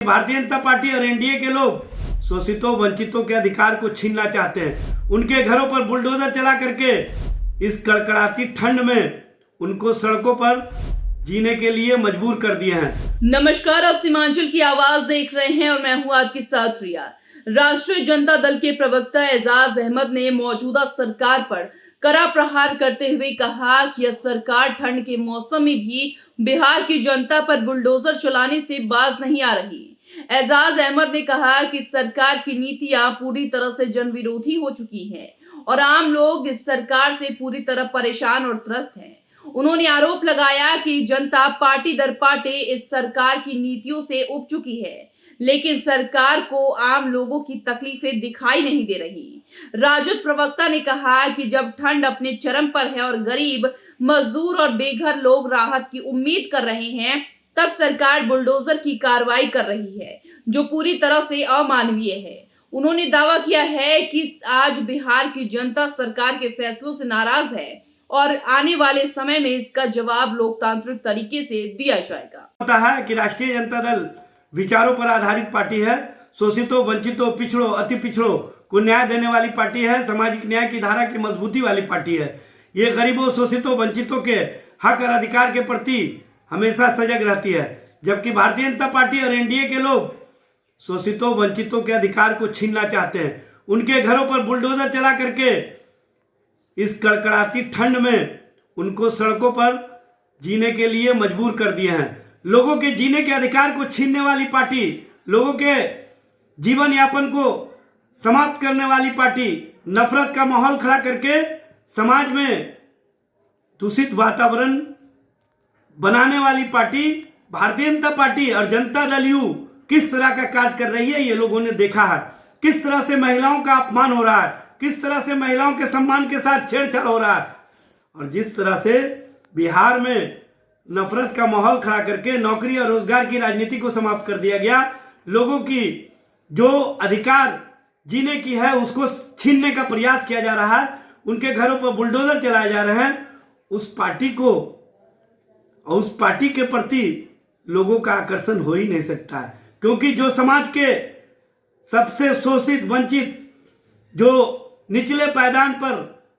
Bharatiya Janata party और NDA के लोग शोषितों वंचितों के अधिकार को छीनना चाहते हैं। उनके घरों पर बुलडोजर चला करके इस कड़कड़ाती ठंड में उनको सड़कों पर जीने के लिए मजबूर कर दिए हैं। नमस्कार, आप सीमांचल की आवाज देख रहे हैं और मैं हूं आपके साथ रिया। राष्ट्रीय जनता दल के प्रवक्ता एजाज अहमद ने मौजूदा सरकार पर कड़ा प्रहार करते हुए कहा कि यह सरकार ठंड के मौसम में भी बिहार की जनता पर बुलडोजर चलाने से बाज नहीं आ रही। एजाज अहमद ने कहा कि सरकार की नीतियां पूरी तरह से जन विरोधी हो चुकी हैं और आम लोग इस सरकार से पूरी तरह परेशान और त्रस्त हैं। उन्होंने आरोप लगाया कि जनता पार्टी दर पार्टी इस सरकार की नीतियों से उब चुकी है, लेकिन सरकार को आम लोगों की तकलीफें दिखाई नहीं दे रही। राजद प्रवक्ता ने कहा कि जब ठंड अपने चरम पर है और गरीब, मजदूर और बेघर लोग राहत की उम्मीद कर रहे हैं, तब सरकार बुलडोजर की कार्रवाई कर रही है, जो पूरी तरह से अमानवीय है। उन्होंने दावा किया है कि आज बिहार की जनता सरकार के फैसलों से नाराज है और आने वाले समय में इसका जवाब लोकतांत्रिक तरीके से दिया जाएगा। पता है कि राष्ट्रीय जनता दल विचारों पर आधारित पार्टी है। शोषितों वंचितों पिछड़ों अति पिछड़ों को न्याय देने वाली पार्टी है। सामाजिक न्याय की धारा की मजबूती वाली पार्टी है। ये गरीबों शोषितों वंचितों के हक और अधिकार के प्रति हमेशा सजग रहती है, जबकि भारतीय जनता पार्टी और एनडीए के लोग शोषितों वंचितों के अधिकार को छीनना चाहते हैं। उनके घरों पर बुलडोजर चला करके इस कड़कड़ाती ठंड में उनको सड़कों पर जीने के लिए मजबूर कर दिए हैं। लोगों के जीने के अधिकार को छीनने वाली पार्टी, लोगों के जीवन यापन को समाप्त करने वाली पार्टी, नफरत का माहौल खड़ा करके समाज में दूषित वातावरण बनाने वाली पार्टी भारतीय जनता पार्टी और जनता दल यू किस तरह का कार्य कर रही है, ये लोगों ने देखा है। किस तरह से महिलाओं का अपमान हो रहा है, किस तरह से महिलाओं के सम्मान के साथ छेड़छाड़ हो रहा है, और जिस तरह से बिहार में नफरत का माहौल खड़ा करके नौकरी और रोजगार की राजनीति को समाप्त कर दिया गया। लोगों की जो अधिकार जीने की है उसको छीनने का प्रयास किया जा रहा है। उनके घरों पर बुलडोजर चलाए जा रहे हैं। उस पार्टी को और उस पार्टी के प्रति लोगों का आकर्षण हो ही नहीं सकता है, क्योंकि जो समाज के सबसे शोषित वंचित, जो निचले पायदान पर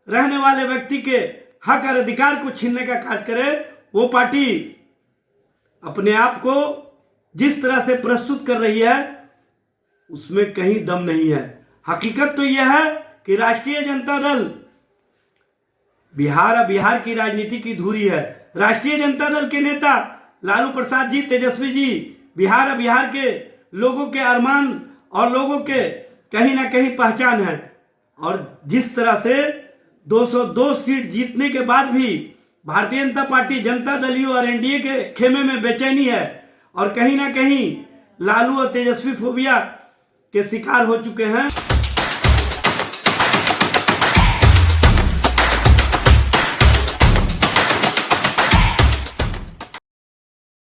रहने वाले व्यक्ति के हक और अधिकार को छीनने का कार्य करे, वो पार्टी अपने आप को जिस तरह से प्रस्तुत कर रही है उसमें कहीं दम नहीं है। हकीकत तो यह है कि राष्ट्रीय जनता दल बिहार की राजनीति की धुरी है। राष्ट्रीय जनता दल के नेता लालू प्रसाद जी, तेजस्वी जी बिहार के लोगों के अरमान और लोगों के कहीं ना कहीं पहचान है। और जिस तरह से 202 सीट जीतने के बाद भी भारतीय जनता पार्टी, जनता दल यू और एनडीए के खेमे में बेचैनी है और कहीं ना कहीं लालू और तेजस्वी फोबिया के शिकार हो चुके हैं।